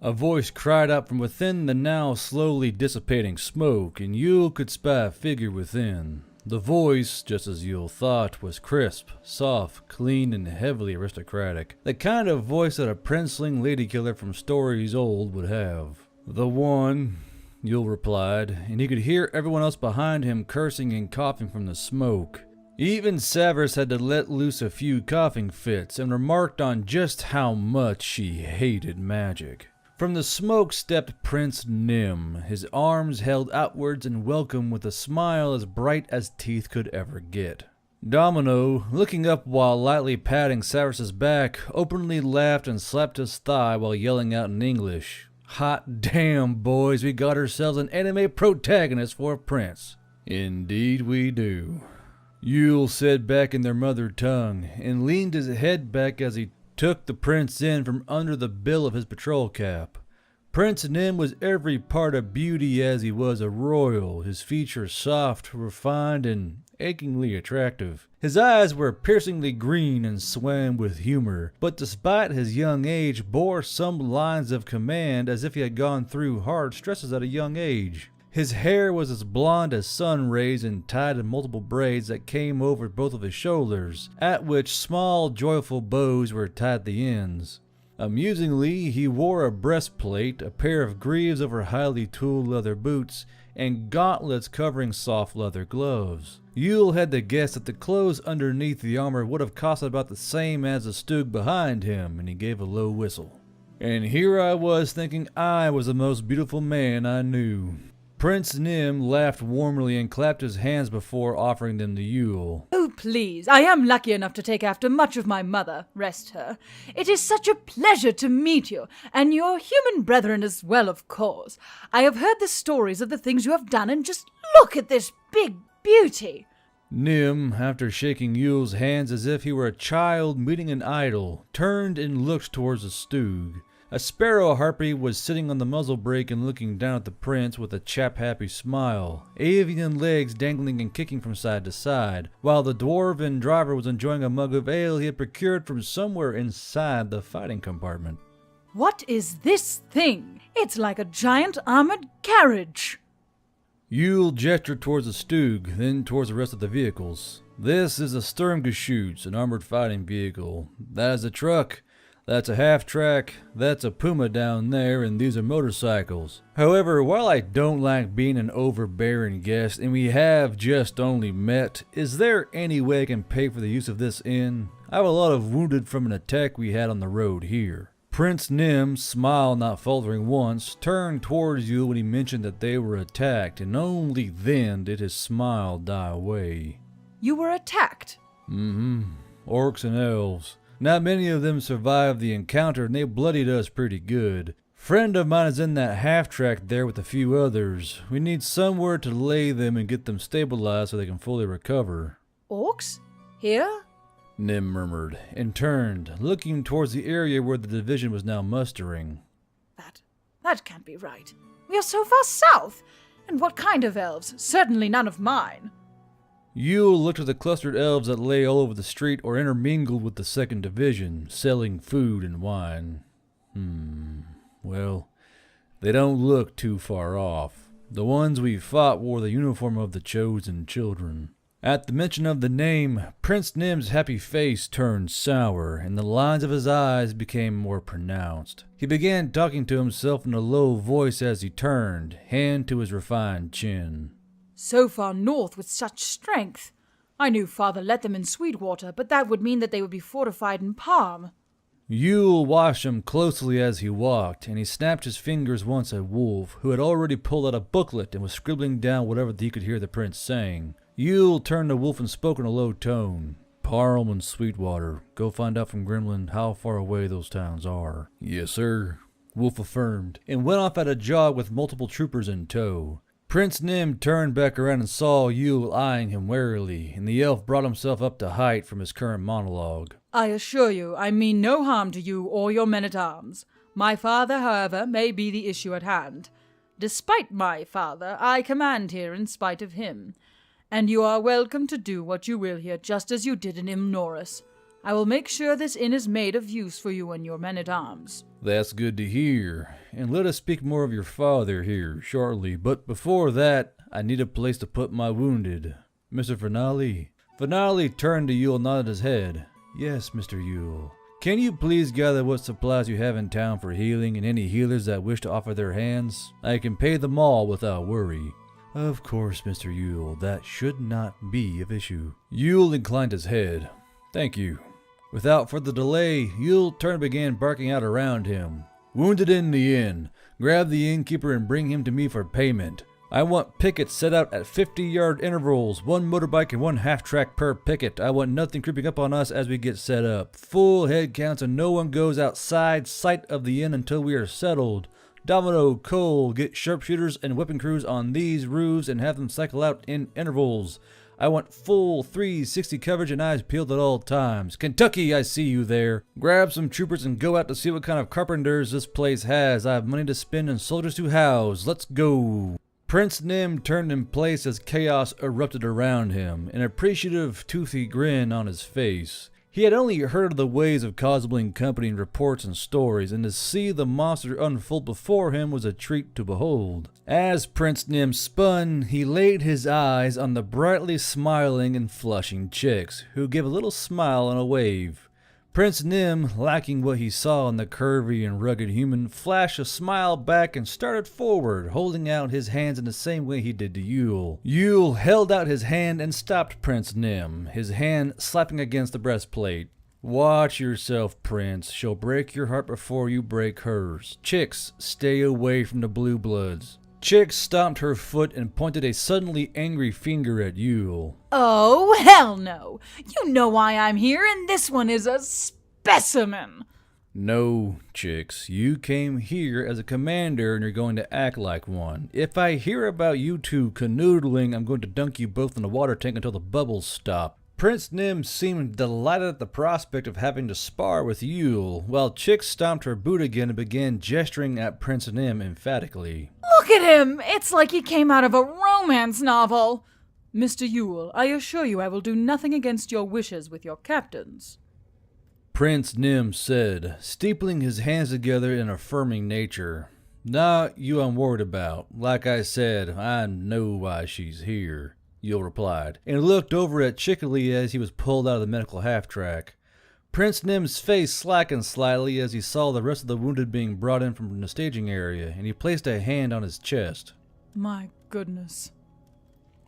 A voice cried out from within the now slowly dissipating smoke, and Yule could spy a figure within. The voice, just as Yule thought, was crisp, soft, clean, and heavily aristocratic. The kind of voice that a princeling ladykiller from stories old would have. "The one," Yule replied, and he could hear everyone else behind him cursing and coughing from the smoke. Even Severus had to let loose a few coughing fits and remarked on just how much she hated magic. From the smoke stepped Prince Nim, his arms held outwards in welcome with a smile as bright as teeth could ever get. Domino, looking up while lightly patting Severus's back, openly laughed and slapped his thigh while yelling out in English, "Hot damn, boys, we got ourselves an anime protagonist for a prince." "Indeed we do," Yule said back in their mother tongue, and leaned his head back as he took the prince in from under the bill of his patrol cap. Prince Nim was every part a beauty as he was a royal, his features soft, refined, and achingly attractive. His eyes were piercingly green and swam with humor, but despite his young age bore some lines of command as if he had gone through hard stresses at a young age. His hair was as blonde as sun rays and tied in multiple braids that came over both of his shoulders, at which small, joyful bows were tied at the ends. Amusingly, he wore a breastplate, a pair of greaves over highly tooled leather boots, and gauntlets covering soft leather gloves. Yule had to guess that the clothes underneath the armor would have cost about the same as the stug behind him, and he gave a low whistle. And here I was thinking I was the most beautiful man I knew. Prince Nim laughed warmly and clapped his hands before offering them to Yule. "Oh, please, I am lucky enough to take after much of my mother, rest her. It is such a pleasure to meet you, and your human brethren as well, of course. I have heard the stories of the things you have done, and just look at this big beauty." Nim, after shaking Yule's hands as if he were a child meeting an idol, turned and looked towards the stug. A sparrow harpy was sitting on the muzzle brake and looking down at the prince with a chap-happy smile, avian legs dangling and kicking from side to side, while the dwarven driver was enjoying a mug of ale he had procured from somewhere inside the fighting compartment. "What is this thing? It's like a giant armored carriage." Yule gestured towards the stug, then towards the rest of the vehicles. "This is a Sturmgeschütz, an armored fighting vehicle. That is a truck. That's a half-track, that's a Puma down there, and these are motorcycles. However, while I don't like being an overbearing guest, and we have just only met, is there any way I can pay for the use of this inn? I have a lot of wounded from an attack we had on the road here." Prince Nim, smile not faltering once, turned towards you when he mentioned that they were attacked, and only then did his smile die away. "You were attacked?" Orcs and elves. Not many of them survived the encounter, and they bloodied us pretty good. Friend of mine is in that half-track there with a few others. We need somewhere to lay them and get them stabilized so they can fully recover. "Orcs? Here?" Nim murmured, and turned, looking towards the area where the division was now mustering. That can't be right. We are so far south. And what kind of elves? Certainly none of mine." Yule looked at the clustered elves that lay all over the street or intermingled with the 2nd Division, selling food and wine. Well, they don't look too far off. The ones we fought wore the uniform of the chosen children. At the mention of the name, Prince Nim's happy face turned sour, and the lines of his eyes became more pronounced. He began talking to himself in a low voice as he turned, hand to his refined chin. So far north with such strength. I knew father let them in Sweetwater, but that would mean that they would be fortified in Palm. Yule watched him closely as he walked, and he snapped his fingers once at Wolf, who had already pulled out a booklet and was scribbling down whatever he could hear the prince saying. Yule turned to Wolf and spoke in a low tone. Parham and Sweetwater. Go find out from Gremlin how far away those towns are. Yes, sir, Wolf affirmed, and went off at a jog with multiple troopers in tow. Prince Nim turned back around and saw Yule eyeing him warily, and the elf brought himself up to height from his current monologue. I assure you, I mean no harm to you or your men-at-arms. My father, however, may be the issue at hand. Despite my father, I command here in spite of him. And you are welcome to do what you will here, just as you did in Imnorus. I will make sure this inn is made of use for you and your men-at-arms. That's good to hear, and let us speak more of your father here shortly, but before that, I need a place to put my wounded. Mr. Finale? Finale turned to Yule and nodded his head. Yes, Mr. Yule. Can you please gather what supplies you have in town for healing and any healers that wish to offer their hands? I can pay them all without worry. Of course, Mr. Yule, that should not be of issue. Yule inclined his head. Thank you. Without further delay, Yule turned and began barking out around him. Wounded in the inn. Grab the innkeeper and bring him to me for payment. I want pickets set out at 50-yard intervals, 1 motorbike and 1 half-track per picket. I want nothing creeping up on us as we get set up. Full head counts and no one goes outside sight of the inn until we are settled. Domino, Cole, get sharpshooters and weapon crews on these roofs and have them cycle out in intervals. I want full 360 coverage and eyes peeled at all times. Kentucky, I see you there. Grab some troopers and go out to see what kind of carpenters this place has. I have money to spend and soldiers to house. Let's go. Prince Nim turned in place as chaos erupted around him, an appreciative, toothy grin on his face. He had only heard of the ways of Cosbling Company in reports and stories, and to see the monster unfold before him was a treat to behold. As Prince Nim spun, he laid his eyes on the brightly smiling and flushing chicks, who gave a little smile and a wave. Prince Nim, lacking what he saw in the curvy and rugged human, flashed a smile back and started forward, holding out his hands in the same way he did to Yule. Yule held out his hand and stopped Prince Nim, his hand slapping against the breastplate. Watch yourself, Prince. She'll break your heart before you break hers. Chicks, stay away from the blue bloods. Chicks stomped her foot and pointed a suddenly angry finger at Yule. Oh, hell no. You know why I'm here, and this one is a specimen. No, Chicks. You came here as a commander and you're going to act like one. If I hear about you two canoodling, I'm going to dunk you both in the water tank until the bubbles stop. Prince Nim seemed delighted at the prospect of having to spar with Yule, while Chicks stomped her boot again and began gesturing at Prince Nim emphatically. Look at him! It's like he came out of a romance novel. Mr. Yule, I assure you I will do nothing against your wishes with your captains. Prince Nim said, steepling his hands together in affirming nature. Not you I'm worried about. Like I said, I know why she's here, Yule replied, and looked over at Chickily as he was pulled out of the medical half-track. Prince Nim's face slackened slightly as he saw the rest of the wounded being brought in from the staging area, and he placed a hand on his chest. My goodness.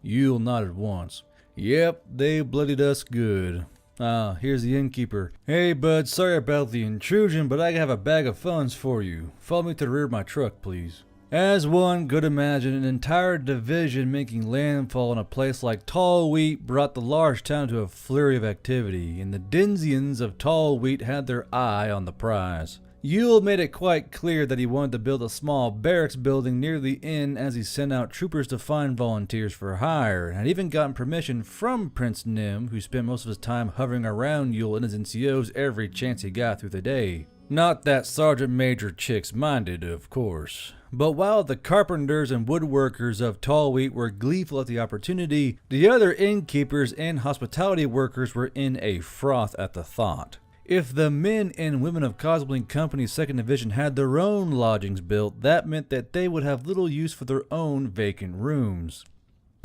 Yule nodded once. Yep, they bloodied us good. Here's the innkeeper. Hey, bud, sorry about the intrusion, but I have a bag of funds for you. Follow me to the rear of my truck, please. As one could imagine, an entire division making landfall in a place like Tallwheat brought the large town to a flurry of activity, and the Dinsians of Tallwheat had their eye on the prize. Yule made it quite clear that he wanted to build a small barracks building near the inn as he sent out troopers to find volunteers for hire, and had even gotten permission from Prince Nim, who spent most of his time hovering around Yule and his NCOs every chance he got through the day. Not that Sergeant Major Chicks minded, of course. But while the carpenters and woodworkers of Tallwheat were gleeful at the opportunity, the other innkeepers and hospitality workers were in a froth at the thought. If the men and women of Cosbling Company's 2nd Division had their own lodgings built, that meant that they would have little use for their own vacant rooms.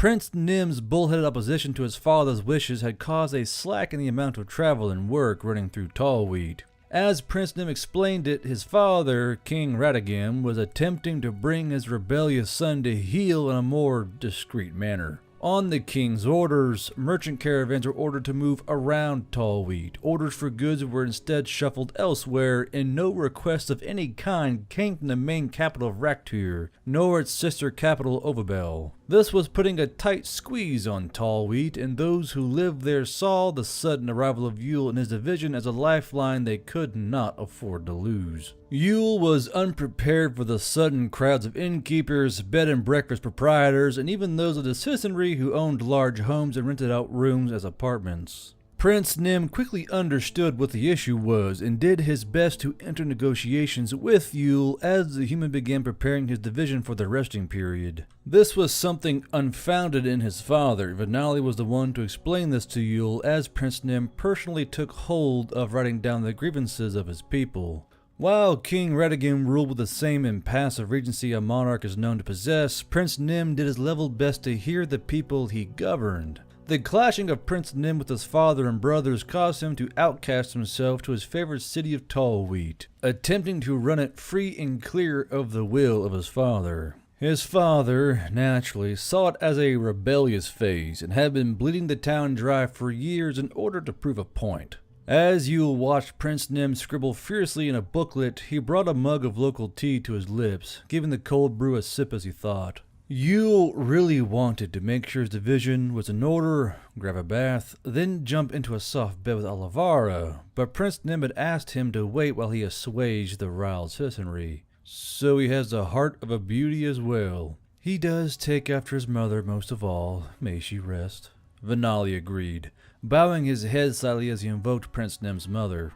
Prince Nim's bullheaded opposition to his father's wishes had caused a slack in the amount of travel and work running through Tallwheat. As Prince Nim explained it, his father, King Radagim, was attempting to bring his rebellious son to heel in a more discreet manner. On the king's orders, merchant caravans were ordered to move around Tallwheat. Orders for goods were instead shuffled elsewhere, and no requests of any kind came from the main capital of Raktur, nor its sister capital Ovabel. This was putting a tight squeeze on Tallwheat, and those who lived there saw the sudden arrival of Yule and his division as a lifeline they could not afford to lose. Yule was unprepared for the sudden crowds of innkeepers, bed and breakfast proprietors, and even those of the citizenry who owned large homes and rented out rooms as apartments. Prince Nim quickly understood what the issue was and did his best to enter negotiations with Yule as the human began preparing his division for the resting period. This was something unfounded in his father. Venali was the one to explain this to Yule, as Prince Nim personally took hold of writing down the grievances of his people. While King Radagim ruled with the same impassive regency a monarch is known to possess, Prince Nim did his level best to hear the people he governed. The clashing of Prince Nim with his father and brothers caused him to outcast himself to his favorite city of Tallwheat, attempting to run it free and clear of the will of his father. His father, naturally, saw it as a rebellious phase and had been bleeding the town dry for years in order to prove a point. As Yule watched Prince Nim scribble furiously in a booklet, he brought a mug of local tea to his lips, giving the cold brew a sip as he thought. Yule really wanted to make sure his division was in order, grab a bath, then jump into a soft bed with Olivara, but Prince Nim had asked him to wait while he assuaged the riled citizenry. So he has the heart of a beauty as well. He does take after his mother most of all, may she rest. Venali agreed, bowing his head slightly as he invoked Prince Nim's mother.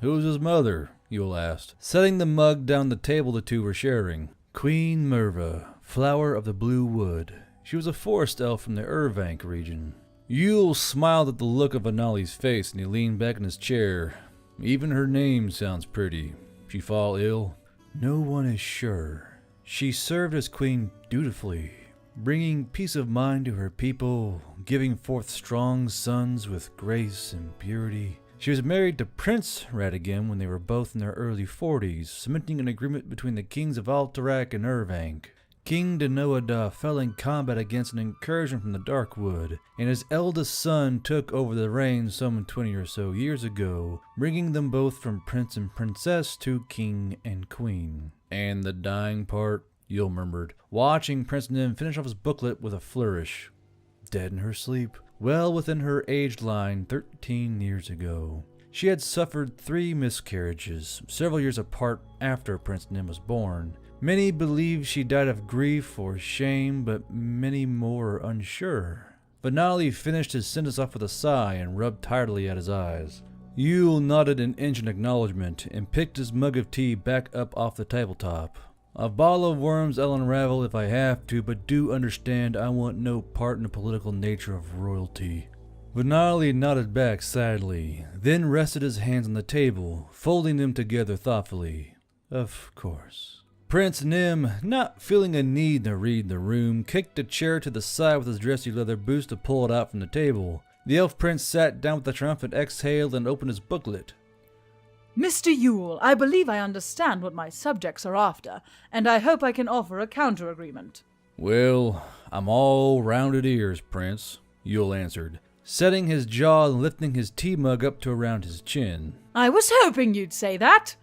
Who's his mother? Yule asked, setting the mug down the table the two were sharing. Queen Merva, flower of the blue wood. She was a forest elf from the Urvank region. Yule smiled at the look of Venali's face and he leaned back in his chair. Even her name sounds pretty. She fall ill? No one is sure. She served as queen dutifully, bringing peace of mind to her people, giving forth strong sons with grace and purity. She was married to Prince Radagim when they were both in their early 40s, cementing an agreement between the kings of Alterac and Urvank. King Denoada fell in combat against an incursion from the Darkwood, and his eldest son took over the reign some 20 or so years ago, bringing them both from prince and princess to king and queen. And the dying part? Yule murmured, watching Prince Nim finish off his booklet with a flourish. Dead in her sleep, well within her aged line 13 years ago. She had suffered 3 miscarriages, several years apart after Prince Nim was born. Many believe she died of grief or shame, but many more are unsure. Venali finished his sentence off with a sigh and rubbed tiredly at his eyes. Yule nodded an inch in acknowledgement and picked his mug of tea back up off the tabletop. A ball of worms I'll unravel if I have to, but do understand I want no part in the political nature of royalty. Venali nodded back sadly, then rested his hands on the table, folding them together thoughtfully. Of course. Prince Nim, not feeling a need to read the room, kicked a chair to the side with his dressy leather boots to pull it out from the table. The elf prince sat down with a triumphant exhale and opened his booklet. Mr. Yule, I believe I understand what my subjects are after, and I hope I can offer a counter-agreement. Well, I'm all rounded ears, Prince, Yule answered, setting his jaw and lifting his tea mug up to around his chin. I was hoping you'd say that.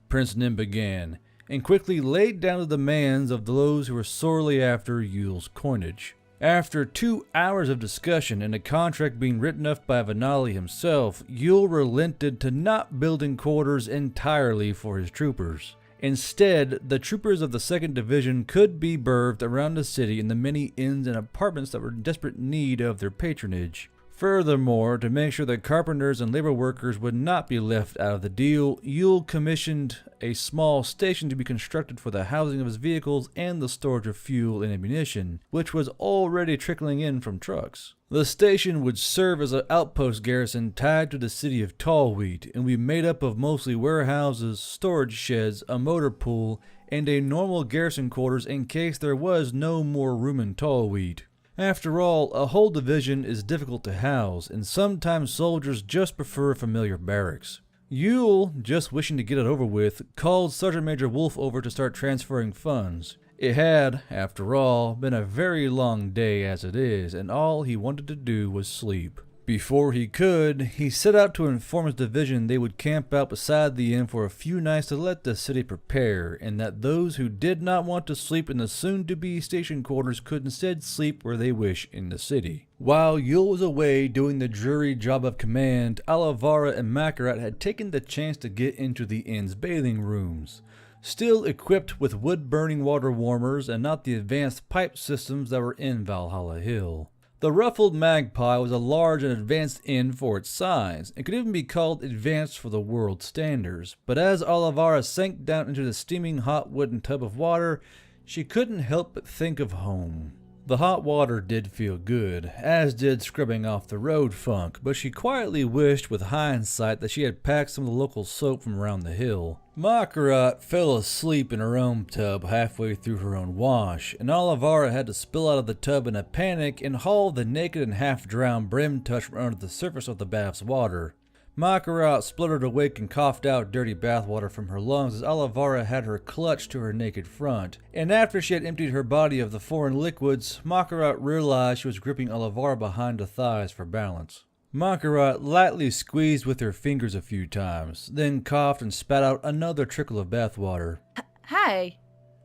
Prince Nim began, and quickly laid down the demands of those who were sorely after Yule's coinage. After 2 hours of discussion and a contract being written up by Venali himself, Yule relented to not building quarters entirely for his troopers. Instead, the troopers of the 2nd Division could be berthed around the city in the many inns and apartments that were in desperate need of their patronage. Furthermore, to make sure that carpenters and labor workers would not be left out of the deal, Yule commissioned a small station to be constructed for the housing of his vehicles and the storage of fuel and ammunition, which was already trickling in from trucks. The station would serve as an outpost garrison tied to the city of Tallwheat and be made up of mostly warehouses, storage sheds, a motor pool, and a normal garrison quarters in case there was no more room in Tallwheat. After all, a whole division is difficult to house, and sometimes soldiers just prefer familiar barracks. Yule, just wishing to get it over with, called Sergeant Major Wolf over to start transferring funds. It had, after all, been a very long day as it is, and all he wanted to do was sleep. Before he could, he set out to inform his division they would camp out beside the inn for a few nights to let the city prepare, and that those who did not want to sleep in the soon-to-be station quarters could instead sleep where they wish in the city. While Yule was away doing the dreary job of command, Olivara and Makarat had taken the chance to get into the inn's bathing rooms. Still equipped with wood-burning water warmers and not the advanced pipe systems that were in Valhalla Hill. The Ruffled Magpie was a large and advanced inn for its size, and could even be called advanced for the world standards, but as Olivara sank down into the steaming hot wooden tub of water, she couldn't help but think of home. The hot water did feel good, as did scrubbing off the road funk, but she quietly wished with hindsight that she had packed some of the local soap from around the hill. Makarat fell asleep in her own tub halfway through her own wash, and Olivara had to spill out of the tub in a panic and haul the naked and half-drowned Brimtouch from under the surface of the bath's water. Makarat spluttered awake and coughed out dirty bathwater from her lungs as Olivara had her clutched to her naked front, and after she had emptied her body of the foreign liquids, Makarat realized she was gripping Olivara behind the thighs for balance. Makarat lightly squeezed with her fingers a few times, then coughed and spat out another trickle of bathwater. Hey,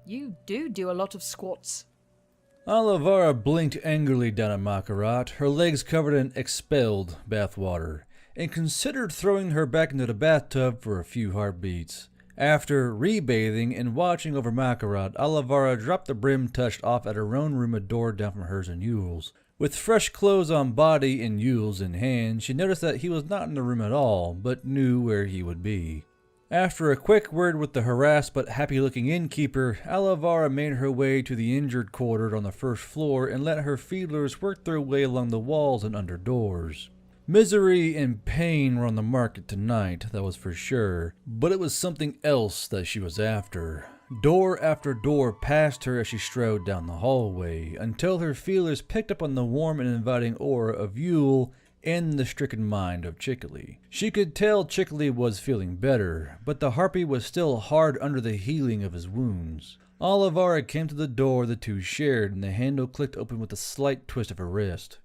you do a lot of squats. Olivara blinked angrily down at Makarat, her legs covered in expelled bathwater, and considered throwing her back into the bathtub for a few heartbeats. After rebathing and watching over Makarat, Olivara dropped the Brimtouch off at her own room a door down from hers and Yule's. With fresh clothes on body and Yule's in hand, she noticed that he was not in the room at all, but knew where he would be. After a quick word with the harassed but happy-looking innkeeper, Olivara made her way to the injured quarter on the first floor and let her feelers work their way along the walls and under doors. Misery and pain were on the market tonight, that was for sure, but it was something else that she was after. Door after door passed her as she strode down the hallway, until her feelers picked up on the warm and inviting aura of Yule and the stricken mind of Chickly. She could tell Chickly was feeling better, but the harpy was still hard under the healing of his wounds. Olivara came to the door the two shared, and the handle clicked open with a slight twist of her wrist.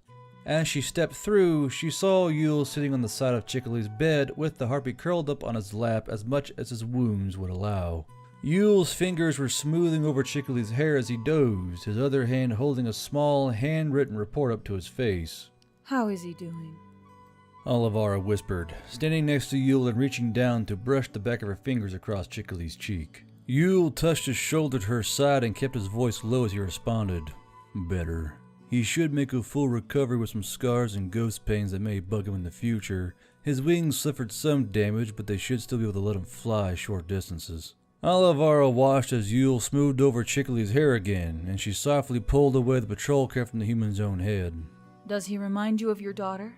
As she stepped through, she saw Yule sitting on the side of Chickly's bed with the harpy curled up on his lap as much as his wounds would allow. Yule's fingers were smoothing over Chickly's hair as he dozed, his other hand holding a small, handwritten report up to his face. How is he doing? Olivara whispered, standing next to Yule and reaching down to brush the back of her fingers across Chickly's cheek. Yule touched his shoulder to her side and kept his voice low as he responded. Better. He should make a full recovery with some scars and ghost pains that may bug him in the future. His wings suffered some damage, but they should still be able to let him fly short distances. Olivara watched as Yule smoothed over Chickly's hair again, and she softly pulled away the patrol cap from the human's own head. Does he remind you of your daughter?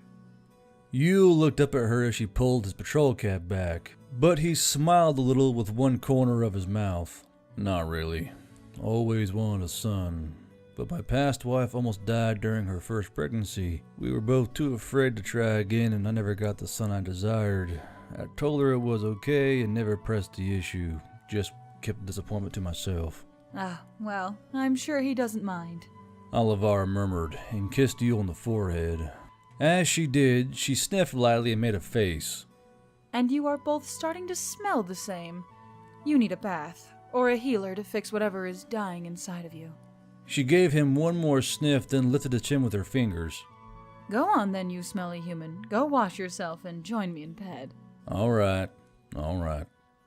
Yule looked up at her as she pulled his patrol cap back, but he smiled a little with one corner of his mouth. Not really. Always wanted a son. But my past wife almost died during her first pregnancy. We were both too afraid to try again, and I never got the son I desired. I told her it was okay and never pressed the issue. Just kept the disappointment to myself. Ah, well, I'm sure he doesn't mind. Olivara murmured and kissed Yule on the forehead. As she did, she sniffed lightly and made a face. And you are both starting to smell the same. You need a bath, or a healer to fix whatever is dying inside of you. She gave him one more sniff, then lifted his chin with her fingers. Go on then, you smelly human. Go wash yourself and join me in bed. All right.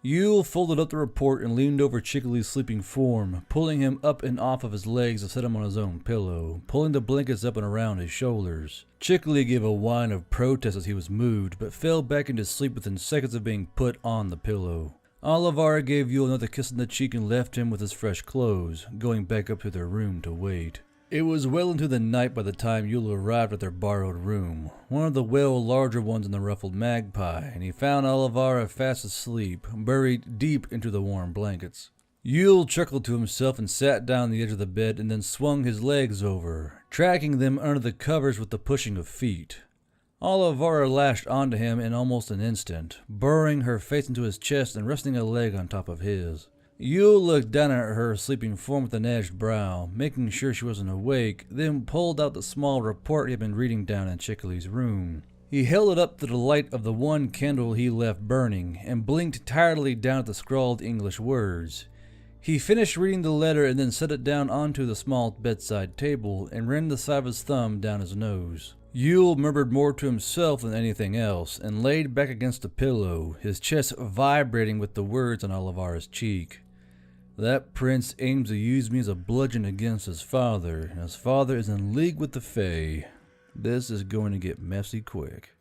Yule folded up the report and leaned over Chickly's sleeping form, pulling him up and off of his legs to set him on his own pillow, pulling the blankets up and around his shoulders. Chickly gave a whine of protest as he was moved, but fell back into sleep within seconds of being put on the pillow. Olivara gave Yule another kiss on the cheek and left him with his fresh clothes, going back up to their room to wait. It was well into the night by the time Yule arrived at their borrowed room, one of the well larger ones in the Ruffled Magpie, and he found Olivara fast asleep, buried deep into the warm blankets. Yule chuckled to himself and sat down on the edge of the bed and then swung his legs over, tracking them under the covers with the pushing of feet. Olivara lashed onto him in almost an instant, burrowing her face into his chest and resting a leg on top of his. Yule looked down at her sleeping form with an edged brow, making sure she wasn't awake, then pulled out the small report he had been reading down in Chickley's room. He held it up to the light of the one candle he left burning, and blinked tiredly down at the scrawled English words. He finished reading the letter and then set it down onto the small bedside table and ran the side of his thumb down his nose. Yule murmured more to himself than anything else and laid back against the pillow, his chest vibrating with the words on Olivara's cheek. That prince aims to use me as a bludgeon against his father, and his father is in league with the Fae. This is going to get messy quick.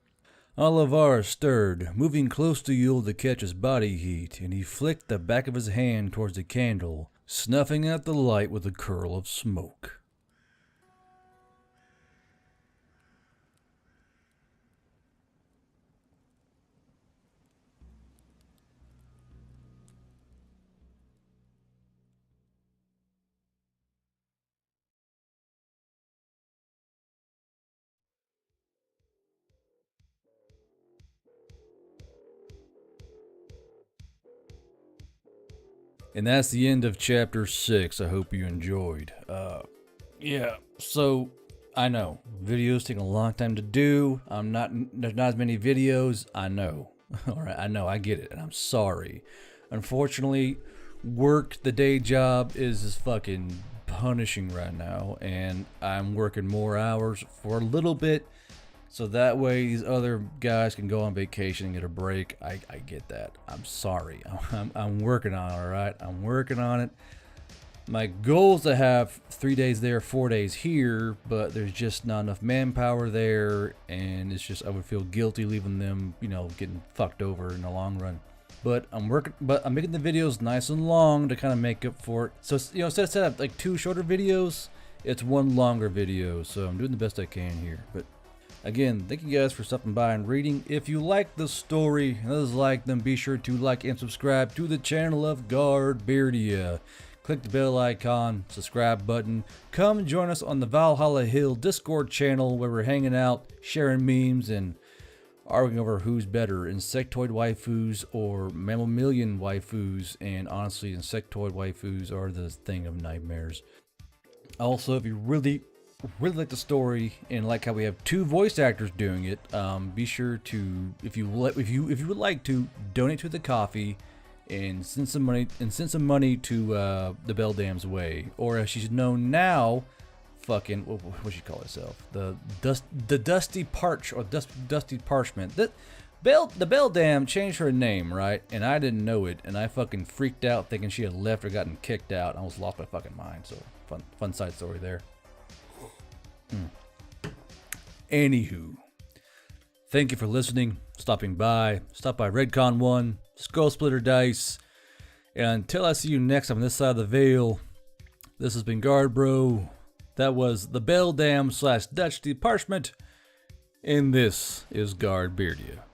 Olivara stirred, moving close to Yule to catch his body heat, and he flicked the back of his hand towards the candle, snuffing out the light with a curl of smoke. And that's the end of chapter 6. I hope you enjoyed. Yeah, so I know videos take a long time to do. There's not as many videos. I know. All right, I know. I get it, and I'm sorry. Unfortunately, the day job is just fucking punishing right now, and I'm working more hours for a little bit. So that way these other guys can go on vacation and get a break. I get that. I'm sorry. I'm working on it, all right? I'm working on it. My goal is to have 3 days there, 4 days here, but there's just not enough manpower there, and it's just I would feel guilty leaving them, getting fucked over in the long run. But I'm making the videos nice and long to kind of make up for it. So, instead of like 2 shorter videos, it's 1 longer video. So I'm doing the best I can here. But again, thank you guys for stopping by and reading. If you like the story and others like them, be sure to like and subscribe to the channel of Guardbeardia. Click the bell icon, subscribe button. Come join us on the Valhalla Hill Discord channel where we're hanging out, sharing memes, and arguing over who's better, insectoid waifus or mammalian waifus. And honestly, insectoid waifus are the thing of nightmares. Also, if you really like the story and like how we have 2 voice actors doing it, be sure to, if you would like to, donate to the coffee and send some money to the Beldam's Way, or as she's known now, fucking what she call herself, the Dusty Parchment. The Beldam changed her name, right? And I didn't know it, and I fucking freaked out thinking she had left or gotten kicked out. I almost lost my fucking mind. So fun side story there. Anywho, thank you for listening, stopping by. Stop by Redcon 1, Skull Splitter Dice, and until I see you next time on this side of the veil, this has been Guard Bro. That was the Beldam / Dutch Parchment, and this is Guardbeardia.